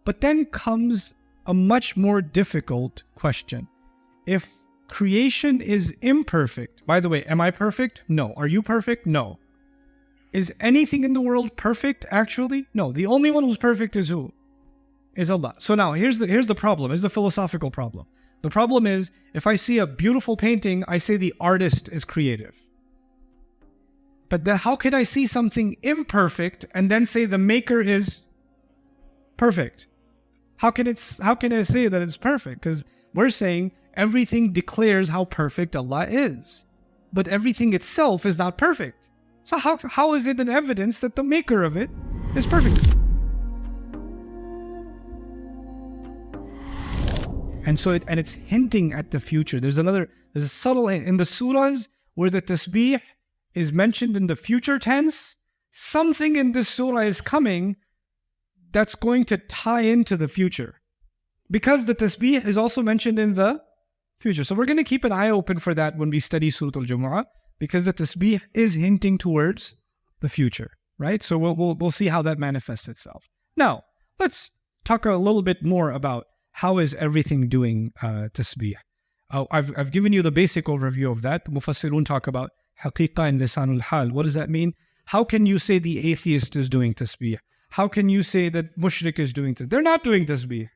But then comes a much more difficult question. If creation is imperfect, by the way, am I perfect? No. Are you perfect? No. Is anything in the world perfect actually? No. The only one who's perfect is who? Is Allah. So now here's the problem. Here's the philosophical problem. The problem is, if I see a beautiful painting, I say the artist is creative. But then how can I see something imperfect and then say the maker is perfect? How can I say that it's perfect? Because we're saying everything declares how perfect Allah is. But everything itself is not perfect. So how is it an evidence that the maker of it is perfect? And so it's hinting at the future. There's a subtle hint. In the surahs where the tasbih is mentioned in the future tense, something in this surah is coming that's going to tie into the future. Because the tasbih is also mentioned in the future. So we're going to keep an eye open for that when we study Surah Al-Jumu'ah, because the tasbih is hinting towards the future, right? So we'll see how that manifests itself. Now, let's talk a little bit more about how is everything doing tasbih. I've given you the basic overview of that. Mufassirun talk about haqiqa and lisanul hal. What does that mean? How can you say the atheist is doing tasbih? How can you say that mushrik is doing tasbih? They're not doing tasbih.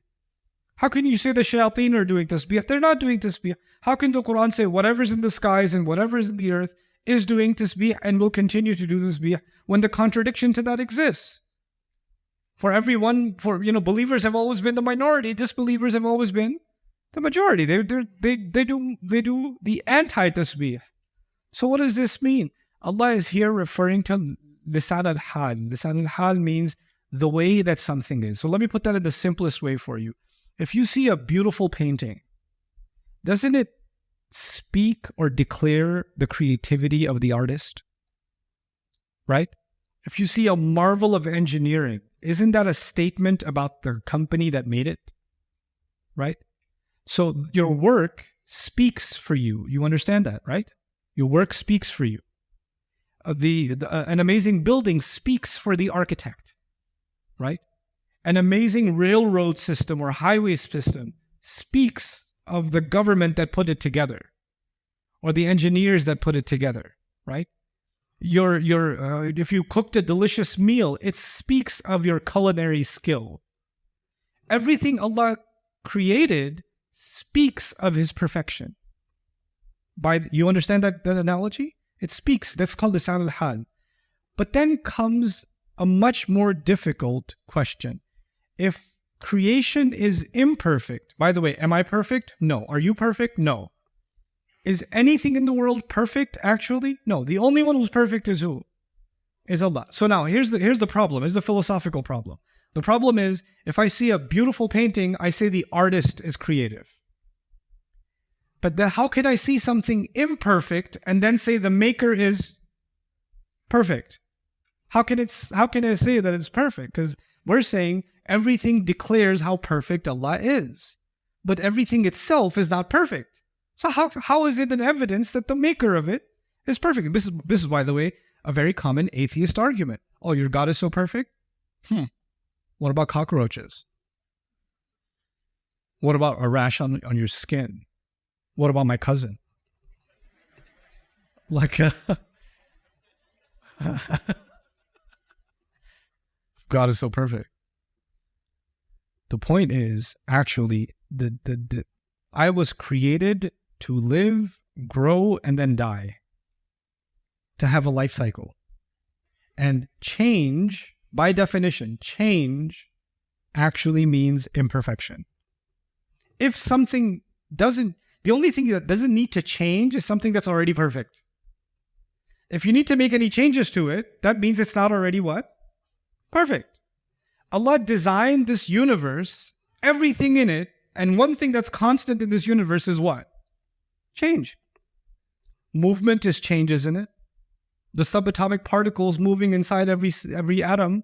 How can you say the shayateen are doing tasbih? They're not doing tasbih. How can the Quran say whatever's in the skies and whatever's in the earth is doing tasbih and will continue to do tasbih when the contradiction to that exists? For everyone, believers have always been the minority. Disbelievers have always been the majority. They do the anti-tasbih. So what does this mean? Allah is here referring to lisan al-hal. Lisan al-hal means the way that something is. So let me put that in the simplest way for you. If you see a beautiful painting, doesn't it speak or declare the creativity of the artist? Right? If you see a marvel of engineering, isn't that a statement about the company that made it? Right? So your work speaks for you. You understand that, right? Your work speaks for you. An amazing building speaks for the architect, right? An amazing railroad system or highway system speaks of the government that put it together, or the engineers that put it together, right? If you cooked a delicious meal, it speaks of your culinary skill. Everything Allah created speaks of His perfection. You understand that analogy? It speaks. That's called lisan al-hal. But then comes a much more difficult question. If creation is imperfect, by the way, am I perfect? No. Are you perfect? No. Is anything in the world perfect actually? No. The only one who's perfect is who? Is Allah. So now here's the problem. Here's the philosophical problem. The problem is, if I see a beautiful painting, I say the artist is creative. But then how can I see something imperfect and then say the maker is perfect? How can I say that it's perfect? Because we're saying everything declares how perfect Allah is. But everything itself is not perfect. So how is it an evidence that the maker of it is perfect? This is, by the way, a very common atheist argument. Oh, your God is so perfect? What about cockroaches? What about a rash on your skin? What about my cousin? God is so perfect. The point is, actually, I was created to live, grow, and then die. To have a life cycle. And change, by definition, change actually means imperfection. If something the only thing that doesn't need to change is something that's already perfect. If you need to make any changes to it, that means it's not already what? Perfect. Allah designed this universe, everything in it, and one thing that's constant in this universe is what? Change. Movement is change, isn't it? The subatomic particles moving inside every atom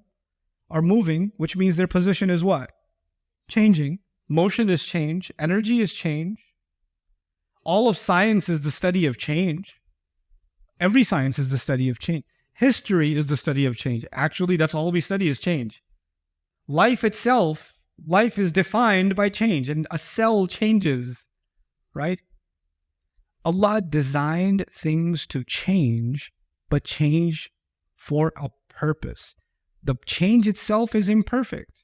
are moving, which means their position is what? Changing. Motion is change. Energy is change. All of science is the study of change. Every science is the study of change. History is the study of change. Actually, that's all we study is change. Life itself, life is defined by change, and a cell changes, right? Allah designed things to change, but change for a purpose. The change itself is imperfect,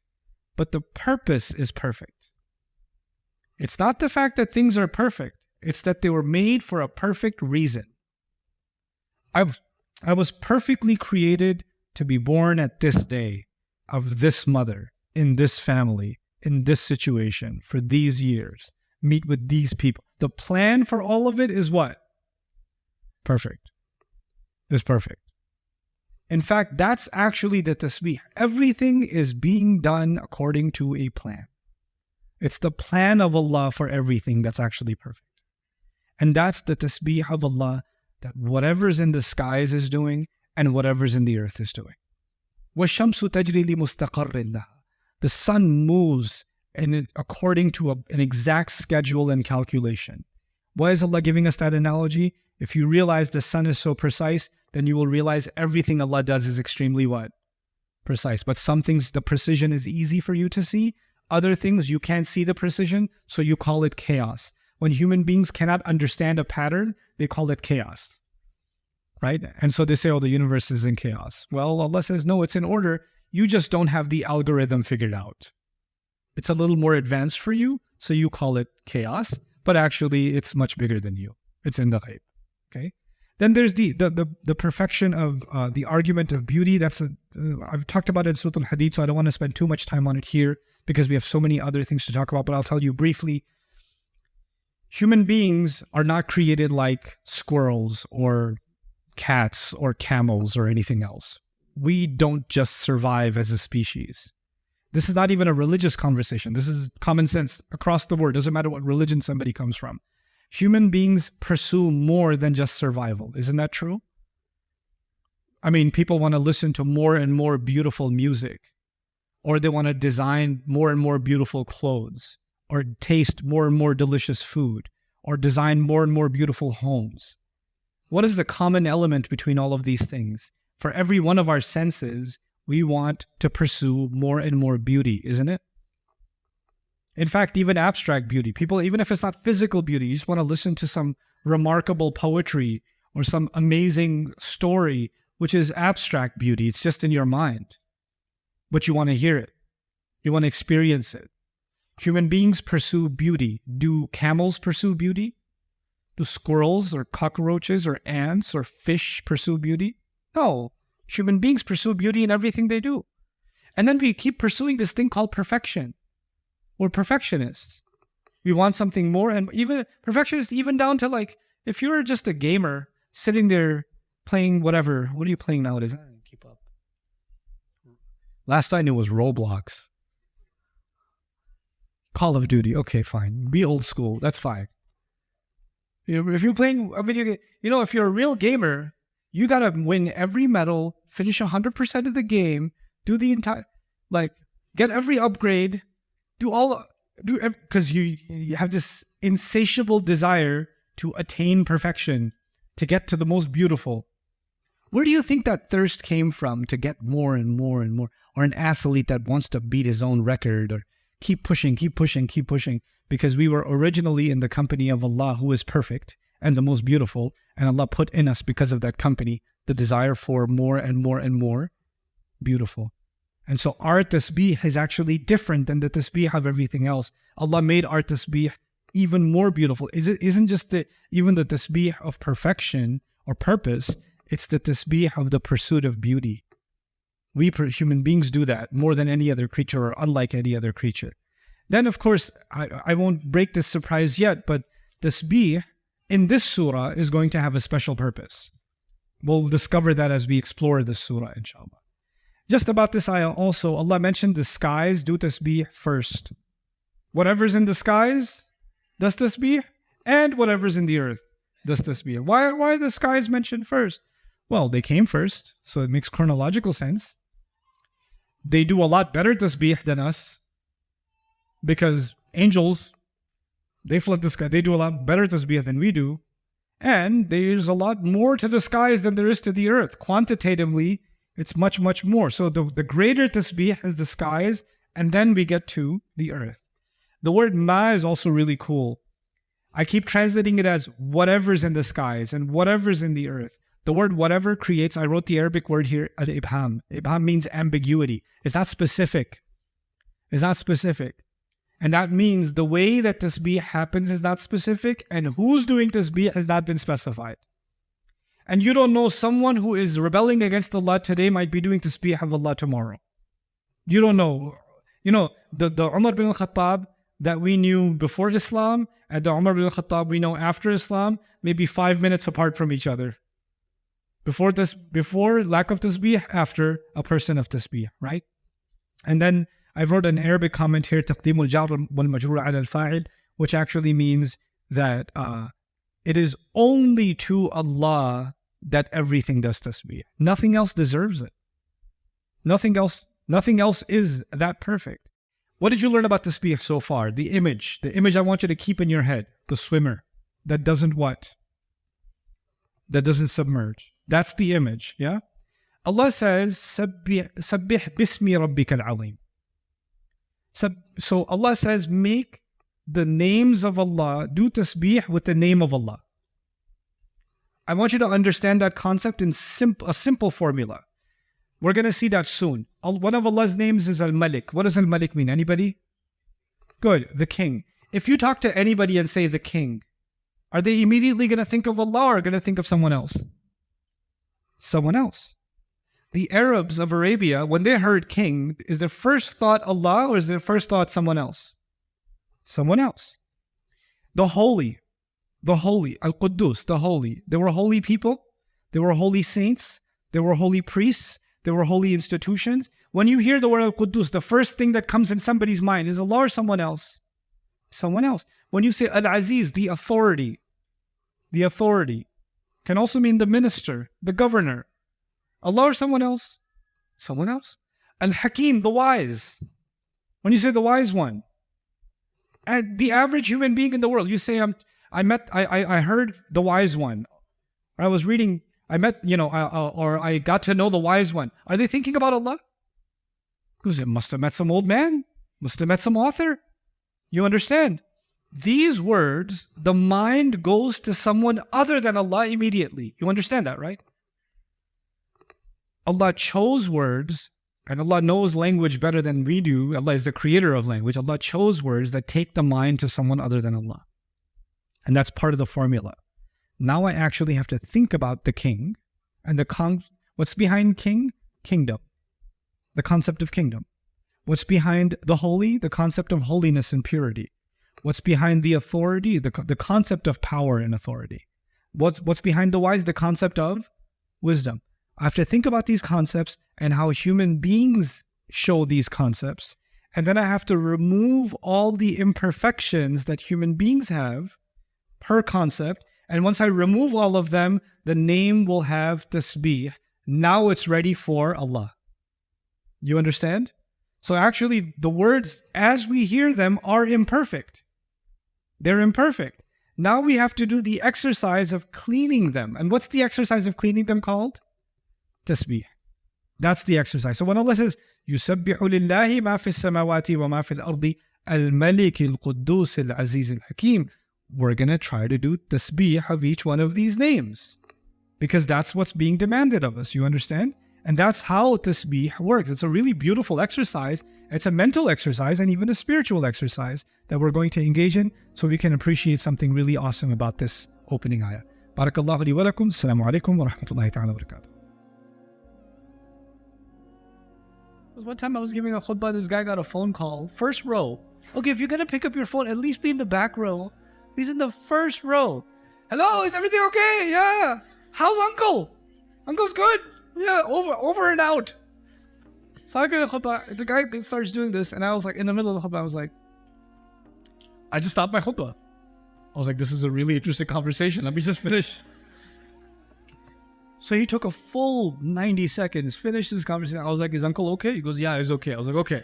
but the purpose is perfect. It's not the fact that things are perfect. It's that they were made for a perfect reason. I was perfectly created to be born at this day, of this mother, in this family, in this situation, for these years, meet with these people. The plan for all of it is what? Perfect. It's perfect. In fact, that's actually the tasbih. Everything is being done according to a plan. It's the plan of Allah for everything that's actually perfect. And that's the tasbih of Allah, that whatever's in the skies is doing and whatever's in the earth is doing. وَالشَّمْسُ تَجْرِي لِمُسْتَقَرٍّ لَهَا. The sun moves according to an exact schedule and calculation. Why is Allah giving us that analogy? If you realize the sun is so precise, then you will realize everything Allah does is extremely what? Precise. But some things, the precision is easy for you to see. Other things, you can't see the precision, so you call it chaos. When human beings cannot understand a pattern, they call it chaos. Right? And so they say, oh, the universe is in chaos. Well, Allah says, no, it's in order. You just don't have the algorithm figured out. It's a little more advanced for you, so you call it chaos, but actually it's much bigger than you. It's in the ghaib. Okay? Then there's the perfection of the argument of beauty. I've talked about it in Surah Al-Hadid, so I don't want to spend too much time on it here because we have so many other things to talk about, but I'll tell you briefly. Human beings are not created like squirrels or cats or camels or anything else. We don't just survive as a species. This is not even a religious conversation. This is common sense across the board. Doesn't matter what religion somebody comes from. Human beings pursue more than just survival. Isn't that true? I mean, people want to listen to more and more beautiful music, or they want to design more and more beautiful clothes, or taste more and more delicious food, or design more and more beautiful homes. What is the common element between all of these things? For every one of our senses, we want to pursue more and more beauty, isn't it? In fact, even abstract beauty. People, even if it's not physical beauty, you just want to listen to some remarkable poetry or some amazing story, which is abstract beauty. It's just in your mind. But you want to hear it. You want to experience it. Human beings pursue beauty. Do camels pursue beauty? Do squirrels or cockroaches or ants or fish pursue beauty? No. Human beings pursue beauty in everything they do. And then we keep pursuing this thing called perfection. We're perfectionists. We want something more, and even perfectionists, even down to like, if you're just a gamer sitting there playing whatever, what are you playing nowadays? I don't keep up. Last I knew was Roblox. Call of Duty. Okay, fine. Be old school. That's fine. If you're playing a video game, if you're a real gamer, you gotta win every medal, finish 100% of the game, do the entire, get every upgrade, because you have this insatiable desire to attain perfection, to get to the most beautiful. Where do you think that thirst came from to get more and more and more? Or an athlete that wants to beat his own record, or keep pushing, because we were originally in the company of Allah, who is perfect and the most beautiful, and Allah put in us, because of that company, the desire for more and more and more beautiful. And so our tasbih is actually different than the tasbih of everything else. Allah made our tasbih even more beautiful. It isn't just even the tasbih of perfection or purpose, it's the tasbih of the pursuit of beauty. We human beings do that more than any other creature, or unlike any other creature. Then, of course, I won't break this surprise yet, but tasbih in this surah is going to have a special purpose. We'll discover that as we explore this surah, inshallah. Just about this ayah also, Allah mentioned the skies do tasbih first. Whatever's in the skies does tasbih, and whatever's in the earth does tasbih. Why are the skies mentioned first? Well, they came first, so it makes chronological sense. They do a lot better tasbih than us, because angels, they flood the sky. They do a lot better tasbih than we do. And there's a lot more to the skies than there is to the earth. Quantitatively, it's much, much more. So the greater tasbih is the skies, And then we get to the earth. The word ma is also really cool. I keep translating it as whatever's in the skies and whatever's in the earth. The word whatever creates, I wrote the Arabic word here, al-ibham. Ibham means ambiguity. It's not specific. It's not specific. And that means the way that tasbih happens is not specific, and who's doing tasbih has not been specified. And you don't know, someone who is rebelling against Allah today might be doing tasbih of Allah tomorrow. You don't know. You know, the Umar bin al-Khattab that we knew before Islam and the Umar bin al-Khattab we know after Islam, maybe 5 minutes apart from each other. Before lack of tasbih, after a person of tasbih, right? And then I wrote an Arabic comment here, تقديم الجار والمجرور على الفاعل, which actually means that it is only to Allah that everything does tasbih. Nothing else deserves it. Nothing else is that perfect. What did you learn about tasbih so far? The image I want you to keep in your head, the swimmer that doesn't what? That doesn't submerge. That's the image, yeah? Allah says, Sabbih bismi rabbika al-azim. So Allah says, make the names of Allah, do tasbih with the name of Allah. I want you to understand that concept in a simple formula. We're going to see that soon. One of Allah's names is Al-Malik. What does Al-Malik mean? Anybody? Good, the king. If you talk to anybody and say the king, are they immediately going to think of Allah or going to think of someone else? Someone else. The Arabs of Arabia, when they heard king, is their first thought Allah or is their first thought someone else? Someone else. The holy, Al-Quddus, the holy. They were holy people. They were holy saints. They were holy priests. They were holy institutions. When you hear the word Al-Quddus, the first thing that comes in somebody's mind is Allah or someone else? Someone else. When you say Al-Aziz, the authority can also mean the minister, the governor. Allah or someone else? Someone else. Al-Hakim, the wise. When you say the wise one, and the average human being in the world, you say, I heard the wise one. Or I was reading, I met, or I got to know the wise one. Are they thinking about Allah? Because it must have met some old man, must have met some author. You understand? These words, the mind goes to someone other than Allah immediately. You understand that, right? Allah chose words, and Allah knows language better than we do. Allah is the creator of language. Allah chose words that take the mind to someone other than Allah. And that's part of the formula. Now I actually have to think about the king and what's behind king? Kingdom. The concept of kingdom. What's behind the holy? The concept of holiness and purity. What's behind the authority? The concept of power and authority. What's behind the wise? The concept of wisdom. I have to think about these concepts and how human beings show these concepts. And then I have to remove all the imperfections that human beings have per concept. And once I remove all of them, the name will have tasbih. Now it's ready for Allah. You understand? So actually, the words as we hear them are imperfect. They're imperfect. Now we have to do the exercise of cleaning them. And what's the exercise of cleaning them called? Tasbih. That's the exercise. So when Allah says, يُسَبِّحُ لِلَّهِ مَا فِي السَّمَاوَاتِ وَمَا فِي الْأَرْضِ الْمَلِكِ الْقُدُّوسِ الْعَزِيزِ الْحَكِيمِ. We're going to try to do tasbih of each one of these names. Because that's what's being demanded of us. You understand? And that's how tasbih works. It's a really beautiful exercise. It's a mental exercise and even a spiritual exercise that we're going to engage in so we can appreciate something really awesome about this opening ayah. Barakallahu li wa lakum. Assalamu alaikum wa rahmatullahi ta'ala wa barakatuh. One time I was giving a khutbah, this guy got a phone call, first row. Okay, if you're going to pick up your phone, at least be in the back row. He's in the first row. Hello, is everything okay? Yeah. How's uncle? Uncle's good. Yeah, over and out. So I get a khutbah. The guy starts doing this, and I was like, in the middle of the khutbah, I was like, I just stopped my khutbah. I was like, this is a really interesting conversation. Let me just finish. So he took a full 90 seconds, finished this conversation. I was like, is uncle okay? He goes, yeah, he's okay. I was like, okay.